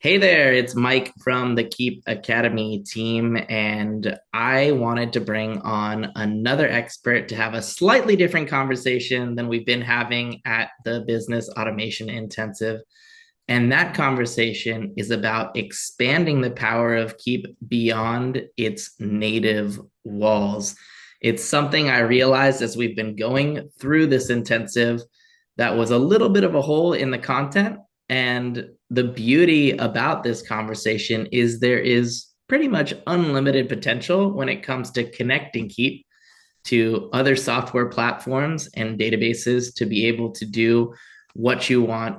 Hey there, it's Mike from the Keap Academy team, and I wanted to bring on another expert to have a slightly different conversation than we've been having at the Business Automation Intensive. And that conversation is about expanding the power of Keap beyond its native walls. It's something I realized as we've been going through this intensive that was a little bit of a hole in the content. And the beauty about this conversation is there is pretty much unlimited potential when it comes to connecting Keap to other software platforms and databases to be able to do what you want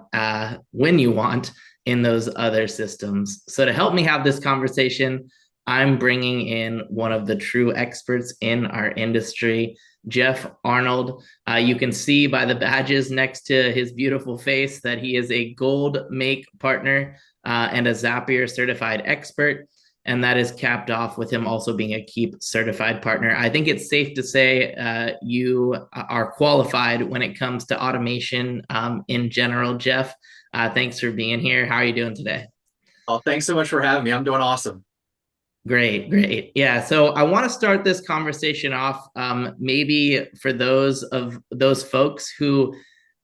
when you want in those other systems. So, to help me have this conversation, I'm bringing in one of the true experts in our industry, Jeff Arnold. You can see by the badges next to his beautiful face that he is a gold make partner and a Zapier certified expert. And that is capped off with him also being a Keap certified partner. I think it's safe to say you are qualified when it comes to automation in general, Jeff. Thanks for being here. How are you doing today? Oh, thanks so much for having me. I'm doing awesome. Great, great. Yeah, so I want to start this conversation off maybe for those folks who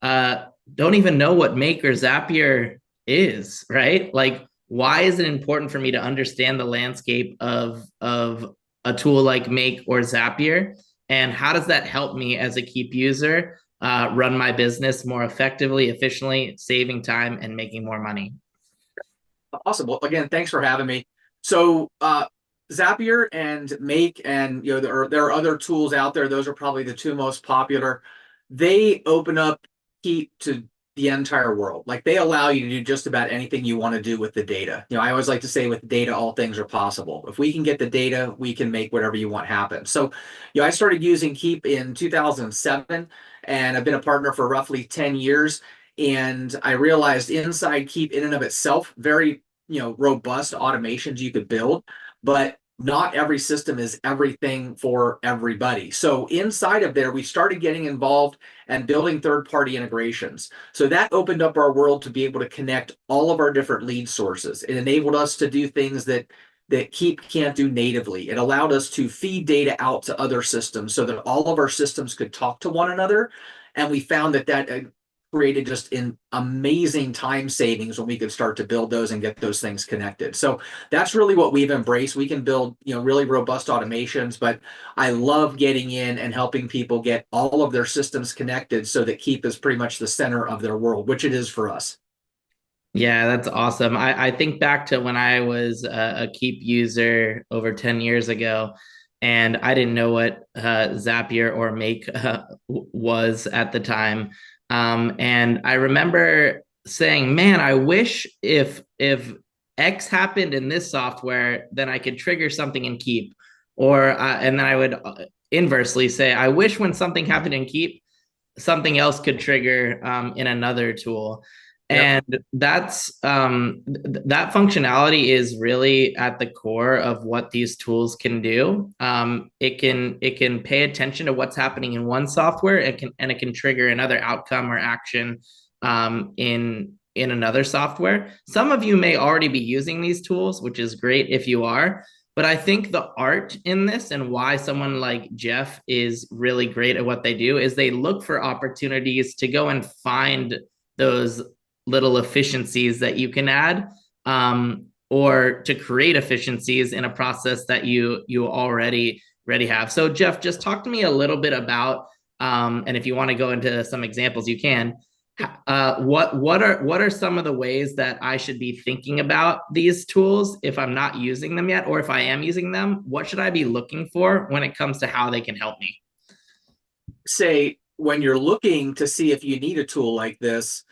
don't even know what Make or Zapier is, right? Like, why is it important for me to understand the landscape of a tool like Make or Zapier, and how does that help me as a Keep user run my business more effectively, efficiently, saving time and making more money? Awesome. Well, again, thanks for having me. So, Zapier and Make, and there are other tools out there. Those are probably the two most popular. They open up Keep to the entire world. Like they allow you to do just about anything you want to do with the data. I always like to say with data, all things are possible. If we can get the data, we can make whatever you want happen. So, I started using Keep in 2007, and I've been a partner for roughly 10 years. And I realized inside Keap in and of itself, very, robust automations you could build, but not every system is everything for everybody. So inside of there, we started getting involved and building third-party integrations. So that opened up our world to be able to connect all of our different lead sources. It enabled us to do things that Keap can't do natively. It allowed us to feed data out to other systems so that all of our systems could talk to one another. And we found that created just in amazing time savings when we could start to build those and get those things connected. So that's really what we've embraced. We can build, really robust automations, but I love getting in and helping people get all of their systems connected so that Keap is pretty much the center of their world, which it is for us. Yeah, that's awesome. I think back to when I was a Keep user over 10 years ago, and I didn't know what Zapier or Make was at the time. And I remember saying, man, I wish if X happened in this software, then I could trigger something in Keep. And then I would inversely say, I wish when something happened in Keep, something else could trigger in another tool. Yep. And that functionality is really at the core of what these tools can do. It can pay attention to what's happening in one software. It can trigger another outcome or action in another software. Some of you may already be using these tools, which is great if you are. But I think the art in this and why someone like Jeff is really great at what they do is they look for opportunities to go and find those little efficiencies that you can add, or to create efficiencies in a process that you already have. So Jeff, just talk to me a little bit about, and if you want to go into some examples, you can. What are some of the ways that I should be thinking about these tools if I'm not using them yet, or if I am using them? What should I be looking for when it comes to how they can help me? Say when you're looking to see if you need a tool like this,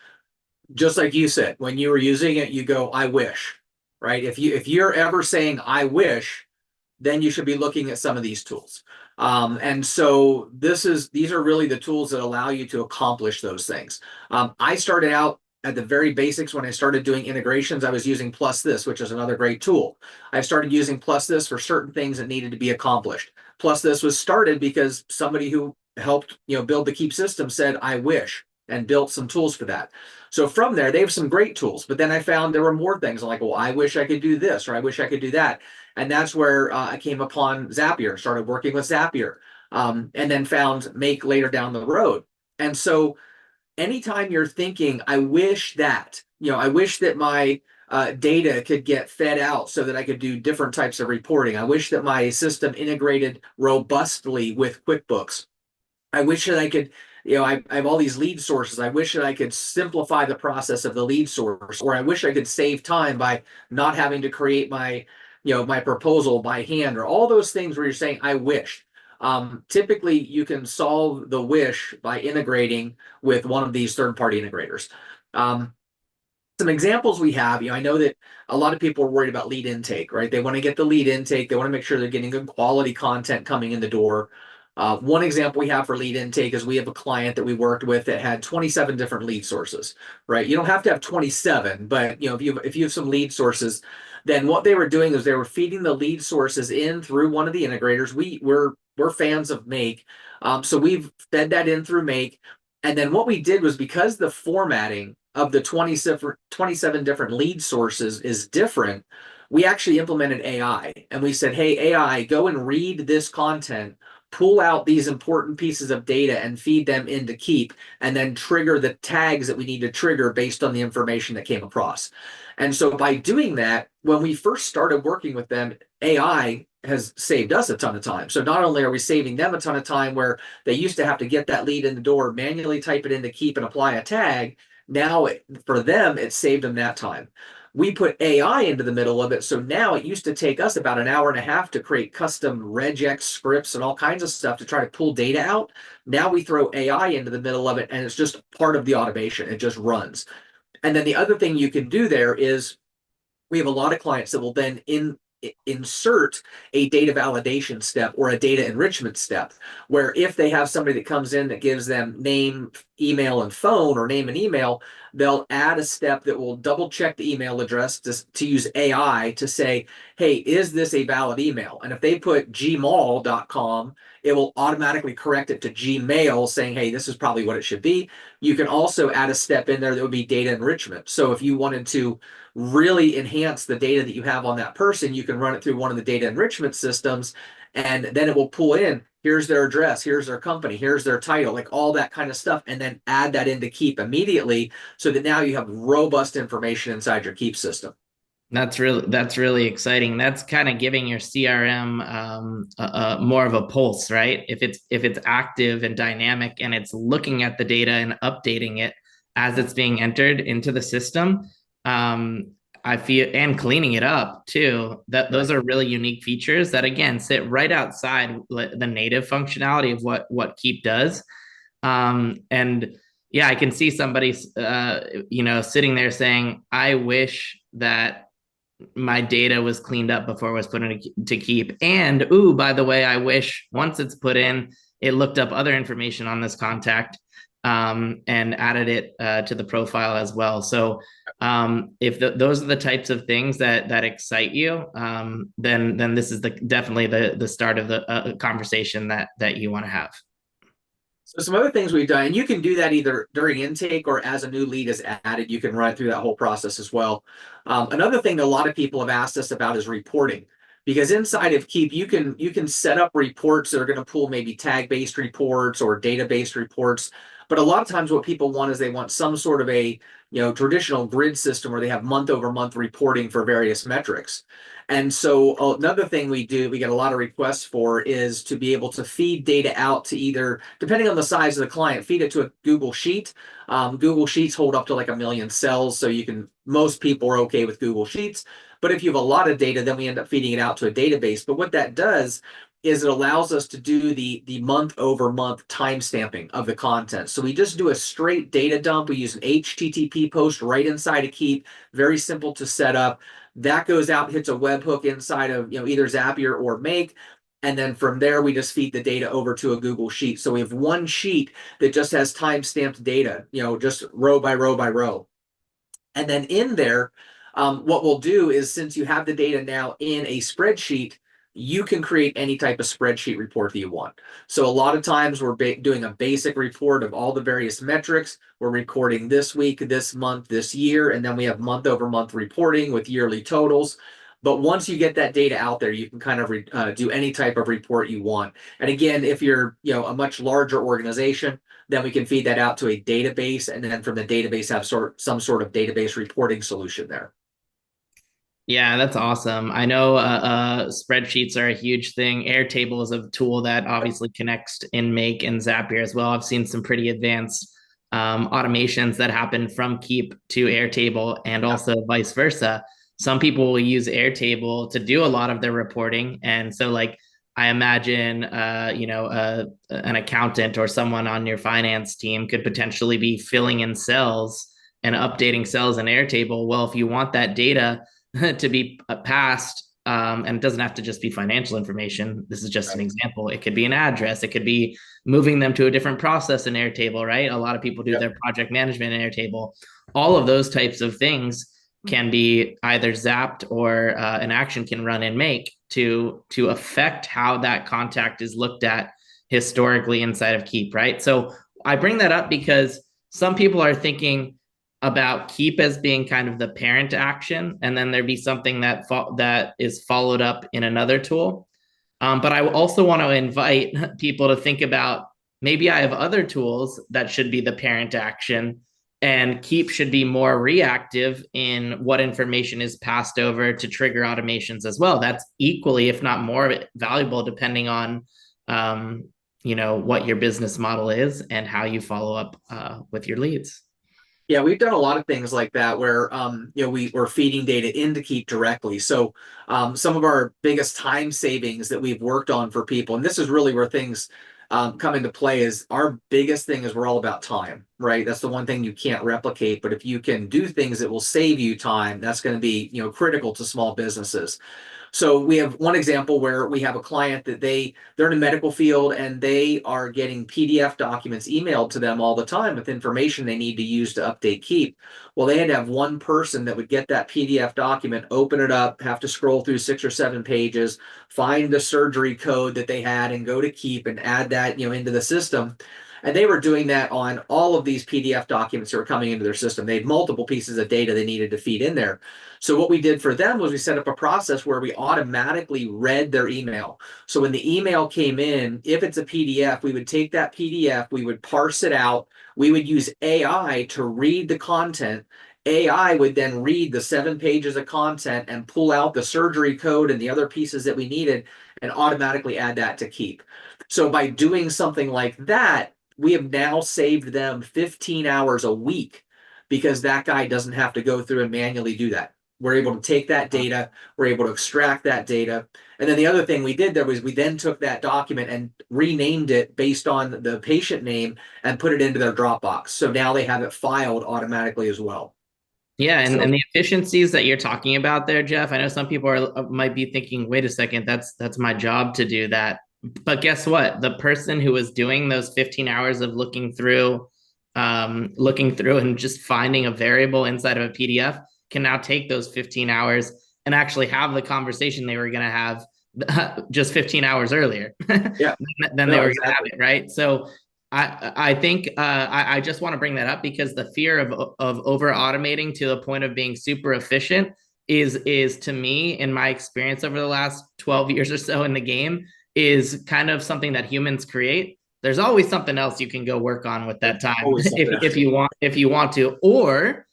just like you said, when you were using it, you go, I wish, right? If you're ever saying I wish, then you should be looking at some of these tools. And so these are really the tools that allow you to accomplish those things. I started out at the very basics when I started doing integrations. I was using Plus This, which is another great tool. I started using Plus This for certain things that needed to be accomplished. Plus This was started because somebody who helped build the Keep system said, I wish. and built some tools for that. So from there, they have some great tools, but then I found there were more things. I'm like, well, I wish I could do this, or I wish I could do that. And that's where I came upon Zapier, started working with Zapier, and then found Make later down the road. And so anytime you're thinking, I wish that, I wish that my data could get fed out so that I could do different types of reporting. I wish that my system integrated robustly with QuickBooks. I wish that I could, I have all these lead sources. I wish that I could simplify the process of the lead source, or I wish I could save time by not having to create my proposal by hand, or all those things where you're saying, I wish. Typically, you can solve the wish by integrating with one of these third-party integrators. Some examples we have, I know that a lot of people are worried about lead intake, right? They want to get the lead intake. They want to make sure they're getting good quality content coming in the door. One example we have for lead intake is we have a client that we worked with that had 27 different lead sources, right? You don't have to have 27, but if you have some lead sources, then what they were doing is they were feeding the lead sources in through one of the integrators. We're fans of Make, so we've fed that in through Make, and then what we did was, because the formatting of the 27 different lead sources is different, we actually implemented AI, and we said, hey, AI, go and read this content, pull out these important pieces of data and feed them into Keap, and then trigger the tags that we need to trigger based on the information that came across. And so by doing that, when we first started working with them, AI has saved us a ton of time. So not only are we saving them a ton of time where they used to have to get that lead in the door, manually type it into Keap and apply a tag, now for them, it saved them that time. We put AI into the middle of it. So now it used to take us about an hour and a half to create custom regex scripts and all kinds of stuff to try to pull data out. Now we throw AI into the middle of it, and it's just part of the automation. It just runs. And then the other thing you can do there is, we have a lot of clients that will then insert a data validation step or a data enrichment step, where if they have somebody that comes in that gives them name, email, and phone, or name and email, they'll add a step that will double check the email address to use AI to say, hey, is this a valid email? And if they put gmail.com, it will automatically correct it to Gmail, saying, hey, this is probably what it should be. You can also add a step in there that would be data enrichment. So if you wanted to really enhance the data that you have on that person, you can run it through one of the data enrichment systems, and then it will pull in, here's their address, here's their company, here's their title, like all that kind of stuff, and then add that into Keap immediately, so that now you have robust information inside your Keap system. That's really exciting. That's kind of giving your CRM more of a pulse, right? If it's active and dynamic, and it's looking at the data and updating it as it's being entered into the system, I feel, and cleaning it up too. That those are really unique features that, again, sit right outside the native functionality of what Keap does. And yeah, I can see somebody sitting there saying, I wish that my data was cleaned up before it was put into Keap. And ooh, by the way, I wish once it's put in, it looked up other information on this contact, and added it to the profile as well. So if those are the types of things that excite you, then this is definitely the start of the conversation that you want to have. So some other things we've done, and you can do that either during intake or as a new lead is added, you can run through that whole process as well. Another thing that a lot of people have asked us about is reporting, because inside of Keap, you can set up reports that are going to pull maybe tag-based reports or data-based reports. But a lot of times what people want is they want some sort of a traditional grid system where they have month-over-month reporting for various metrics. And so another thing we get a lot of requests for, is to be able to feed data out to, either, depending on the size of the client, feed it to a Google Sheet. Google Sheets hold up to like 1 million cells, so most people are okay with Google Sheets. But if you have a lot of data, then we end up feeding it out to a database. But what that does is it allows us to do the month over month timestamping of the content. So we just do a straight data dump. We use an HTTP post right inside of Keap, very simple to set up. That goes out, hits a webhook inside of either Zapier or Make, and then from there we just feed the data over to a Google Sheet. So we have one sheet that just has time-stamped data, just row by row by row. And then in there, what we'll do is, since you have the data now in a spreadsheet, you can create any type of spreadsheet report that you want. So a lot of times we're doing a basic report of all the various metrics. We're recording this week, this month, this year, and then we have month over month reporting with yearly totals. But once you get that data out there, you can kind of do any type of report you want. And again, if you're a much larger organization, then we can feed that out to a database, and then from the database have some sort of database reporting solution there. Yeah, that's awesome. I know spreadsheets are a huge thing. Airtable is a tool that obviously connects in Make and Zapier as well. I've seen some pretty advanced automations that happen from Keap to Airtable and also vice versa. Some people will use Airtable to do a lot of their reporting. And so, like, I imagine, an accountant or someone on your finance team could potentially be filling in cells and updating cells in Airtable. Well, if you want that data, to be passed, and it doesn't have to just be financial information. This is just an example. It could be an address. It could be moving them to a different process in Airtable, right? A lot of people do their project management in Airtable. All of those types of things can be either zapped or an action can run in Make to affect how that contact is looked at historically inside of Keap, right? So I bring that up because some people are thinking about Keap as being kind of the parent action, and then there'd be something that is followed up in another tool. But I also want to invite people to think about, maybe I have other tools that should be the parent action, and Keap should be more reactive in what information is passed over to trigger automations as well. That's equally, if not more, valuable depending on what your business model is and how you follow up with your leads. Yeah, we've done a lot of things like that where we're feeding data into Keap directly. So some of our biggest time savings that we've worked on for people, and this is really where things come into play, is our biggest thing is we're all about time, right? That's the one thing you can't replicate. But if you can do things that will save you time, that's going to be critical to small businesses. So we have one example where we have a client that they're in the medical field and they are getting PDF documents emailed to them all the time with information they need to use to update Keap. Well, they had to have one person that would get that PDF document, open it up, have to scroll through 6 or 7 pages, find the surgery code that they had, and go to Keap and add that into the system. And they were doing that on all of these PDF documents that were coming into their system. They had multiple pieces of data they needed to feed in there. So what we did for them was we set up a process where we automatically read their email. So when the email came in, if it's a PDF, we would take that PDF, we would parse it out, we would use AI to read the content. AI would then read the 7 pages of content and pull out the surgery code and the other pieces that we needed and automatically add that to Keap. So by doing something like that, we have now saved them 15 hours a week because that guy doesn't have to go through and manually do that. We're able to take that data, we're able to extract that data. And then the other thing we did there was we then took that document and renamed it based on the patient name and put it into their Dropbox. So now they have it filed automatically as well. Yeah, and, So, and the efficiencies that you're talking about there, Jeff, I know some people might be thinking, wait a second, that's my job to do that. But guess what? The person who was doing those 15 hours of looking through and just finding a variable inside of a PDF can now take those 15 hours and actually have the conversation they were going to have just 15 hours earlier yeah, than they no, were going to have exactly. it, right? So I think I just want to bring that up because the fear of over automating to the point of being super efficient is to me, in my experience over the last 12 years or so in the game, is kind of something that humans create. There's always something else you can go work on with that time Always something else. if you want to, or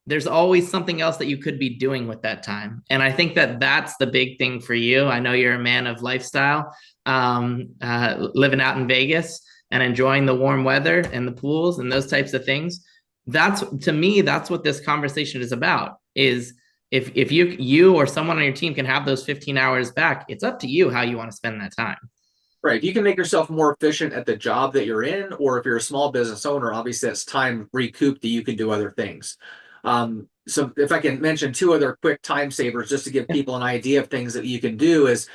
there's always something else that you could be doing with that time. And I think that that's the big thing for you. I know you're a man of lifestyle, living out in Vegas and enjoying the warm weather and the pools and those types of things. That's, to me, that's what this conversation is about. Is if you or someone on your team can have those 15 hours back, it's up to you how you want to spend that time. Right. You can make yourself more efficient at the job that you're in, or if you're a small business owner, obviously that's time recouped that you can do other things. So if I can mention two other quick time savers just to give Yeah. people an idea of things that you can do is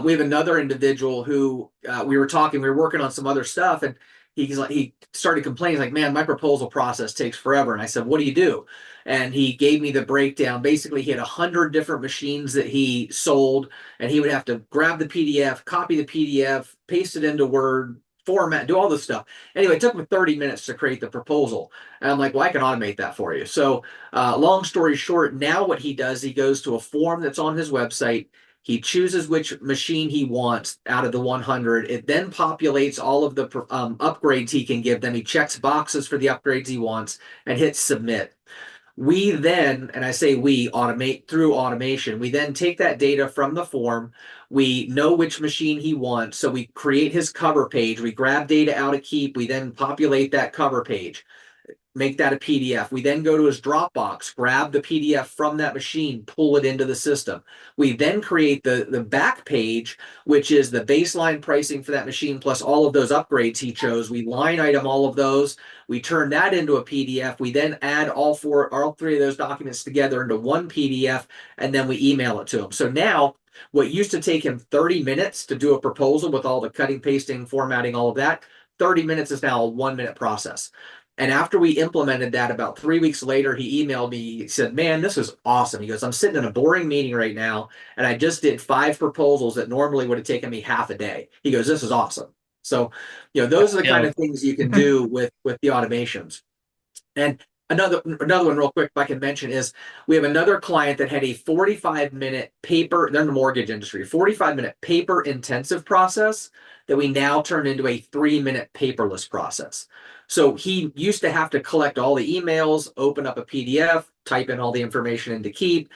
We have another individual who we were talking, we were working on some other stuff, and he started complaining like, man, my proposal process takes forever. And I said, what do you do? And he gave me the breakdown. Basically, he had 100 different machines that he sold, and he would have to grab the PDF, copy the PDF, paste it into Word, format, do all this stuff. Anyway, it took him 30 minutes to create the proposal. And I'm like, well, I can automate that for you. So, long story short, now what he does, he goes to a form that's on his website. He chooses which machine he wants out of the 100. It then populates all of the upgrades he can give them. He checks boxes for the upgrades he wants and hits submit. We then, and I say we, automate through automation. We then take that data from the form. We know which machine he wants. So we create his cover page. We grab data out of Keap. We then populate that cover page, make that a PDF. We then go to his Dropbox, grab the PDF from that machine, pull it into the system. We then create the back page, which is the baseline pricing for that machine plus all of those upgrades he chose. We line item all of those. We turn that into a PDF. We then add all three of those documents together into one PDF, and then we email it to him. So now what used to take him 30 minutes to do a proposal with all the cutting, pasting, formatting, all of that, 30 minutes is now a 1 minute process. And after we implemented that, about 3 weeks later, he emailed me. He said, man, this is awesome. He goes, I'm sitting in a boring meeting right now, and I just did 5 proposals that normally would have taken me half a day. He goes, this is awesome. So, those are the kind Yo. of things you can do with the automations. And another one real quick, if I can mention, is we have another client that had a 45-minute paper, they're in the mortgage industry, 45-minute paper intensive process that we now turned into a 3-minute paperless process. So he used to have to collect all the emails, open up a PDF, type in all the information into Keap,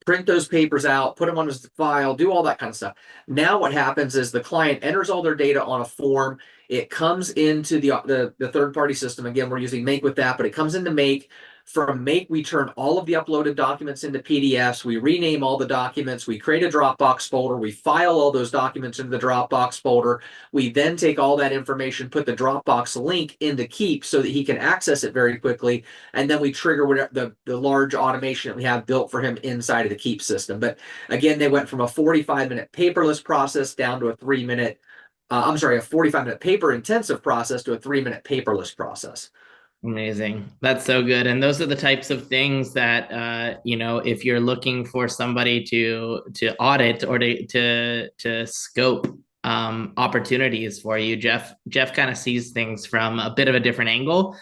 print those papers out, put them on his file, do all that kind of stuff. Now what happens is the client enters all their data on a form. It comes into the third party system. Again, we're using Make with that, but it comes into Make. From Make, we turn all of the uploaded documents into PDFs. We rename all the documents. We create a Dropbox folder. We file all those documents into the Dropbox folder. We then take all that information, put the Dropbox link into Keap so that he can access it very quickly. And then we trigger whatever the large automation that we have built for him inside of the Keap system. But again, they went from a 45-minute paperless process down to a 3-minute, a 45-minute paper intensive process to a 3-minute paperless process. Amazing. That's so good. And those are the types of things that if you're looking for somebody to audit or to scope opportunities for you, Jeff kind of sees things from a bit of a different angle.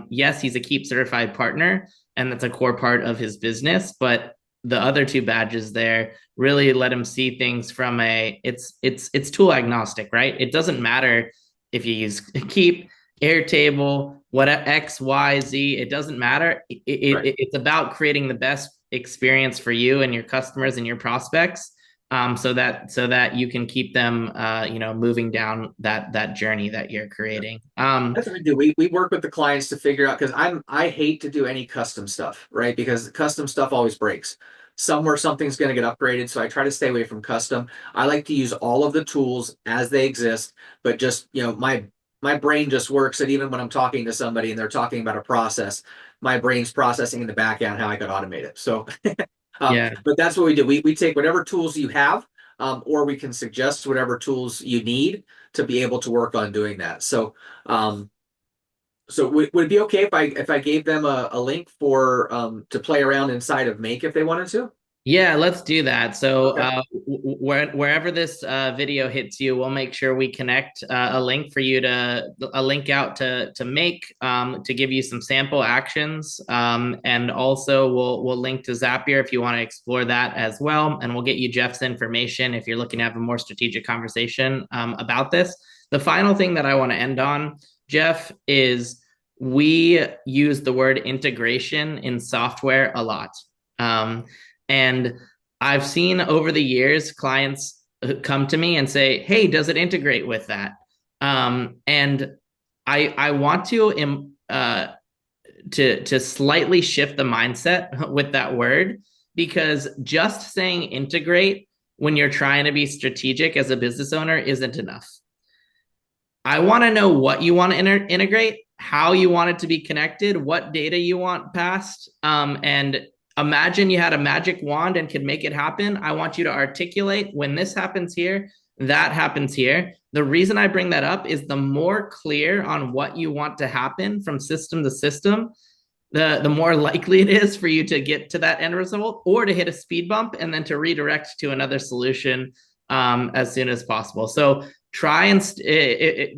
Yes, he's a Keap certified partner, and that's a core part of his business, but the other two badges there really let him see things from it's tool agnostic, right? It doesn't matter if you use Keap, Airtable, what X, Y, Z, it doesn't matter. Right. It's about creating the best experience for you and your customers and your prospects, so that you can keep them, moving down that journey that you're creating. That's what we do. We work with the clients to figure out, because I hate to do any custom stuff, right? Because custom stuff always breaks. Somewhere something's going to get upgraded, so I try to stay away from custom. I like to use all of the tools as they exist, but just my brain just works that even when I'm talking to somebody and they're talking about a process, my brain's processing in the background how I could automate it. So, Yeah. but that's what we do. We take whatever tools you have, or we can suggest whatever tools you need to be able to work on doing that. So, um, would it be okay if I gave them a link for to play around inside of Make if they wanted to? Yeah, let's do that. So, Okay. wherever this video hits you, we'll make sure we connect a link out to Make, to give you some sample actions, and also we'll link to Zapier if you want to explore that as well, and we'll get you Jeff's information if you're looking to have a more strategic conversation about this. The final thing that I want to end on, Jeff, is we use the word integration in software a lot. And I've seen over the years clients come to me and say, "Hey, does it integrate with that?" And I want to slightly shift the mindset with that word, because just saying integrate when you're trying to be strategic as a business owner isn't enough. I want to know what you want to integrate, how you want it to be connected, what data you want passed, and imagine you had a magic wand and could make it happen. I want you to articulate when this happens here, that happens here. The reason I bring that up is the more clear on what you want to happen from system to system, the more likely it is for you to get to that end result or to hit a speed bump and then to redirect to another solution as soon as possible. So try and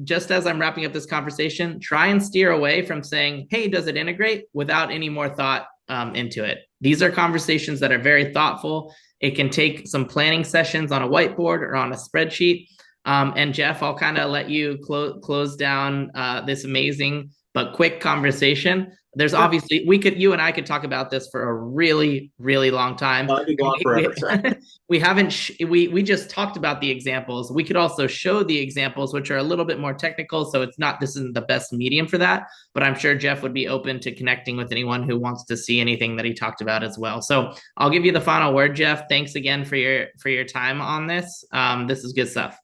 just as I'm wrapping up this conversation, try and steer away from saying, hey, does it integrate, without any more thought into it. These are conversations that are very thoughtful. It can take some planning sessions on a whiteboard or on a spreadsheet. And Jeff, I'll kind of let you close down this amazing but quick conversation. There's Sure. obviously you and I could talk about this for a really, really long time. I'd be gone forever. So. We haven't we just talked about the examples. We could also show the examples, which are a little bit more technical. So it's not, this isn't the best medium for that, but I'm sure Jeff would be open to connecting with anyone who wants to see anything that he talked about as well. So I'll give you the final word, Jeff. Thanks again for your time on this. This is good stuff.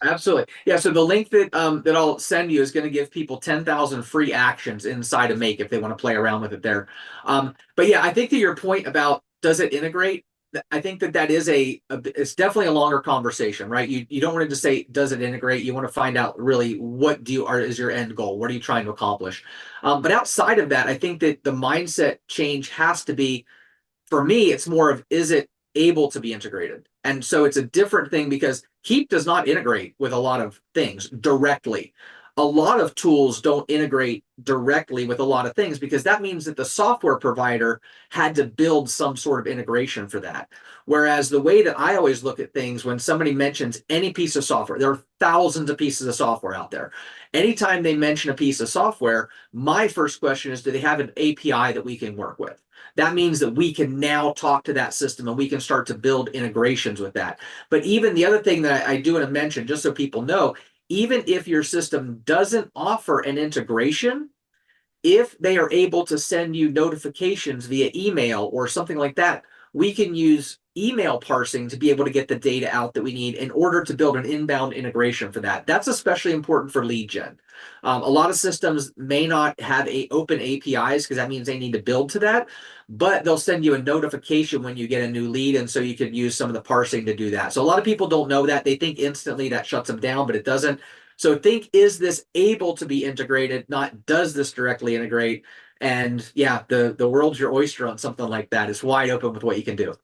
Absolutely. Yeah. So the link that I'll send you is going to give people 10,000 free actions inside of Make if they want to play around with it there. But yeah, I think to your point about does it integrate? I think that is it's definitely a longer conversation, right? You don't want to just say does it integrate? You want to find out really what is your end goal? What are you trying to accomplish? But outside of that, I think that the mindset change has to be, for me, it's more of, is it able to be integrated? And so it's a different thing because Keap does not integrate with a lot of things directly. A lot of tools don't integrate directly with a lot of things because that means that the software provider had to build some sort of integration for that. Whereas the way that I always look at things, when somebody mentions any piece of software, there are thousands of pieces of software out there. Anytime they mention a piece of software, my first question is, do they have an API that we can work with? That means that we can now talk to that system and we can start to build integrations with that. But even the other thing that I do want to mention, just so people know, even if your system doesn't offer an integration, if they are able to send you notifications via email or something like that, we can use email parsing to be able to get the data out that we need in order to build an inbound integration for that. That's especially important for lead gen. A lot of systems may not have open APIs because that means they need to build to that, but they'll send you a notification when you get a new lead, and so you can use some of the parsing to do that. So a lot of people don't know that. They think instantly that shuts them down, but it doesn't. So think, is this able to be integrated? Not does this directly integrate? And yeah, the world's your oyster on something like that. It's wide open with what you can do.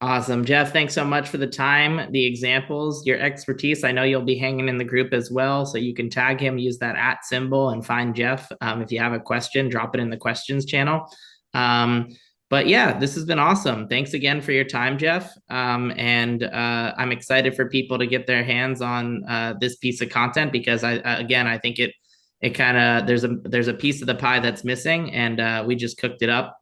Awesome. Jeff, thanks so much for the time, the examples, your expertise. I know you'll be hanging in the group as well, so you can tag him, use that @ symbol, and find Jeff. If you have a question, drop it in the questions channel. But yeah, this has been awesome. Thanks again for your time, Jeff. And I'm excited for people to get their hands on this piece of content because I think it kind of there's a piece of the pie that's missing, and we just cooked it up